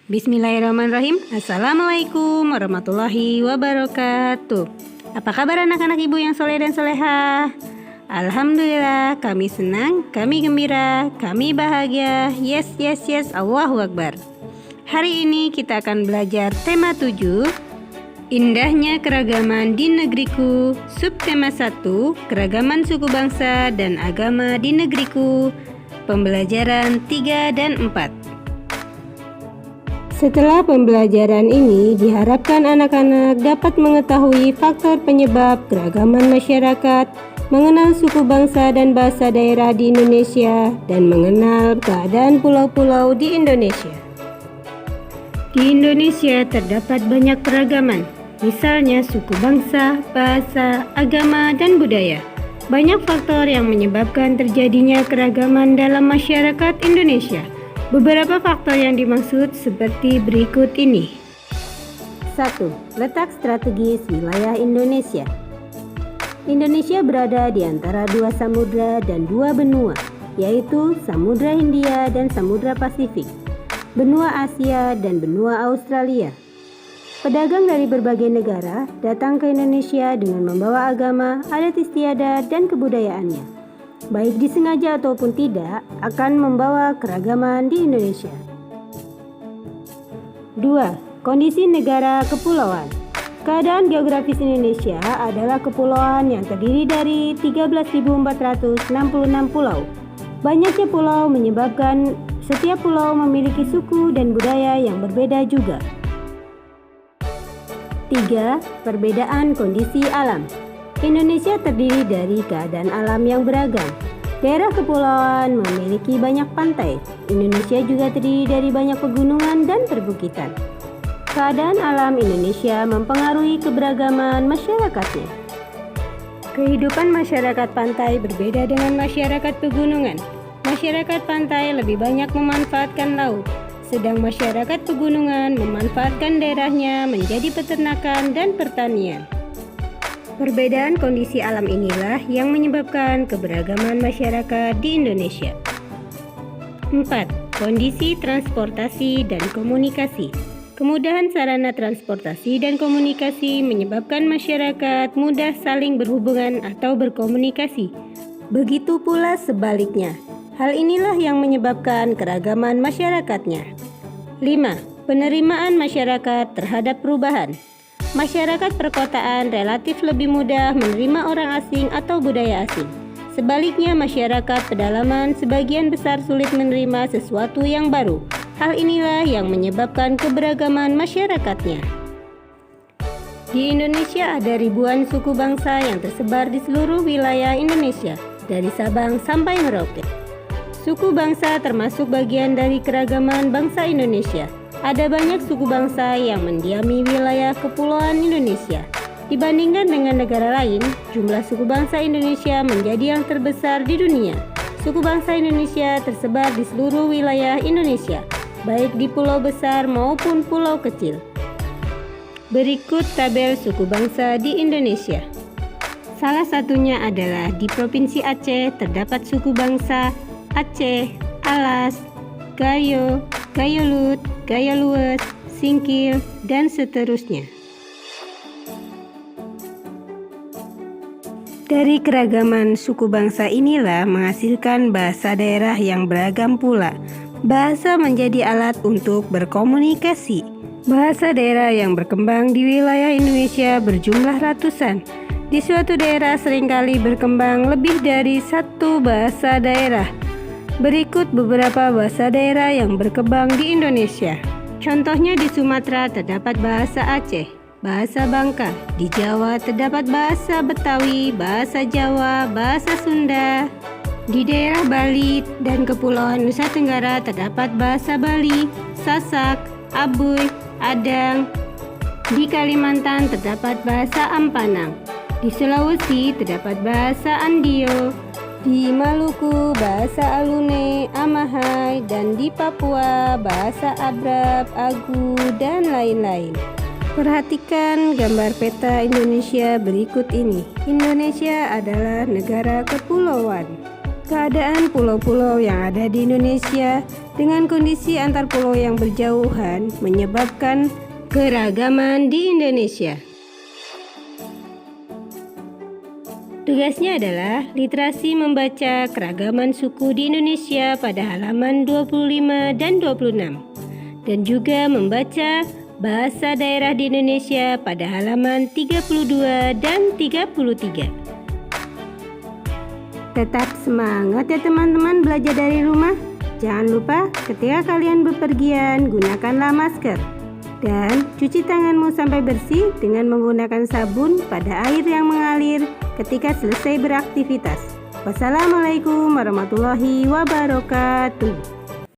Bismillahirrahmanirrahim. Assalamualaikum warahmatullahi wabarakatuh. Apa kabar anak-anak ibu yang soleh dan solehah? Alhamdulillah, kami senang, kami gembira, kami bahagia. Yes, Allahu Akbar. Hari ini kita akan belajar tema 7, Indahnya Keragaman di Negeriku. Subtema 1, Keragaman suku bangsa dan agama di negeriku. Pembelajaran 3 dan 4. Setelah pembelajaran ini, diharapkan anak-anak dapat mengetahui faktor penyebab keragaman masyarakat, mengenal suku bangsa dan bahasa daerah di Indonesia, dan mengenal keadaan pulau-pulau di Indonesia. Di Indonesia terdapat banyak keragaman, misalnya suku bangsa, bahasa, agama, dan budaya. Banyak faktor yang menyebabkan terjadinya keragaman dalam masyarakat Indonesia. Beberapa faktor yang dimaksud seperti berikut ini. 1. Letak strategis wilayah Indonesia. Indonesia berada di antara dua samudra dan dua benua, yaitu Samudra Hindia dan Samudra Pasifik, benua Asia dan benua Australia. Pedagang dari berbagai negara datang ke Indonesia dengan membawa agama, adat istiadat, dan kebudayaannya. Baik disengaja ataupun tidak, akan membawa keragaman di Indonesia. 2. Kondisi negara kepulauan. Keadaan geografis Indonesia adalah kepulauan yang terdiri dari 13.466 pulau. Banyaknya pulau menyebabkan setiap pulau memiliki suku dan budaya yang berbeda juga. 3. Perbedaan kondisi alam. Indonesia terdiri dari keadaan alam yang beragam. Daerah kepulauan memiliki banyak pantai. Indonesia juga terdiri dari banyak pegunungan dan perbukitan. Keadaan alam Indonesia mempengaruhi keberagaman masyarakatnya. Kehidupan masyarakat pantai berbeda dengan masyarakat pegunungan. Masyarakat pantai lebih banyak memanfaatkan laut, sedang masyarakat pegunungan memanfaatkan daerahnya menjadi peternakan dan pertanian. Perbedaan kondisi alam inilah yang menyebabkan keberagaman masyarakat di Indonesia. 4. Kondisi transportasi dan komunikasi. Kemudahan sarana transportasi dan komunikasi menyebabkan masyarakat mudah saling berhubungan atau berkomunikasi. Begitu pula sebaliknya. Hal inilah yang menyebabkan keragaman masyarakatnya. 5. Penerimaan masyarakat terhadap perubahan. Masyarakat perkotaan relatif lebih mudah menerima orang asing atau budaya asing. Sebaliknya, masyarakat pedalaman sebagian besar sulit menerima sesuatu yang baru. Hal inilah yang menyebabkan keberagaman masyarakatnya. Di Indonesia ada ribuan suku bangsa yang tersebar di seluruh wilayah Indonesia, dari Sabang sampai Merauke. Suku bangsa termasuk bagian dari keragaman bangsa Indonesia. Ada banyak suku bangsa yang mendiami wilayah kepulauan Indonesia. Dibandingkan dengan negara lain, jumlah suku bangsa Indonesia menjadi yang terbesar di dunia. Suku bangsa Indonesia tersebar di seluruh wilayah Indonesia, baik di pulau besar maupun pulau kecil. Berikut tabel suku bangsa di Indonesia. Salah satunya adalah di Provinsi Aceh terdapat suku bangsa Aceh, Alas, Gayo, Gayolut, Gayalues, Singkil, dan seterusnya. Dari keragaman suku bangsa inilah menghasilkan bahasa daerah yang beragam pula. Bahasa menjadi alat untuk berkomunikasi. Bahasa daerah yang berkembang di wilayah Indonesia berjumlah ratusan. Di suatu daerah seringkali berkembang lebih dari satu bahasa daerah. Berikut beberapa bahasa daerah yang berkembang di Indonesia. Contohnya di Sumatera terdapat bahasa Aceh, bahasa Bangka. Di Jawa terdapat bahasa Betawi, bahasa Jawa, bahasa Sunda. Di daerah Bali dan Kepulauan Nusa Tenggara terdapat bahasa Bali, Sasak, Abuy, Adang. Di Kalimantan terdapat bahasa Ampanang. Di Sulawesi terdapat bahasa Andio. Di Maluku bahasa Alune, Amahai, dan di Papua bahasa Abrab, Agu, dan lain-lain. Perhatikan gambar peta Indonesia berikut ini. Indonesia adalah negara kepulauan. Keadaan pulau-pulau yang ada di Indonesia dengan kondisi antar pulau yang berjauhan menyebabkan keragaman di Indonesia. Tugasnya adalah literasi membaca keragaman suku di Indonesia pada halaman 25 dan 26, dan juga membaca bahasa daerah di Indonesia pada halaman 32 dan 33. Tetap semangat ya teman-teman belajar dari rumah. Jangan lupa ketika kalian bepergian gunakanlah masker dan cuci tanganmu sampai bersih dengan menggunakan sabun pada air yang mengalir ketika selesai beraktivitas. Wassalamualaikum warahmatullahi wabarakatuh.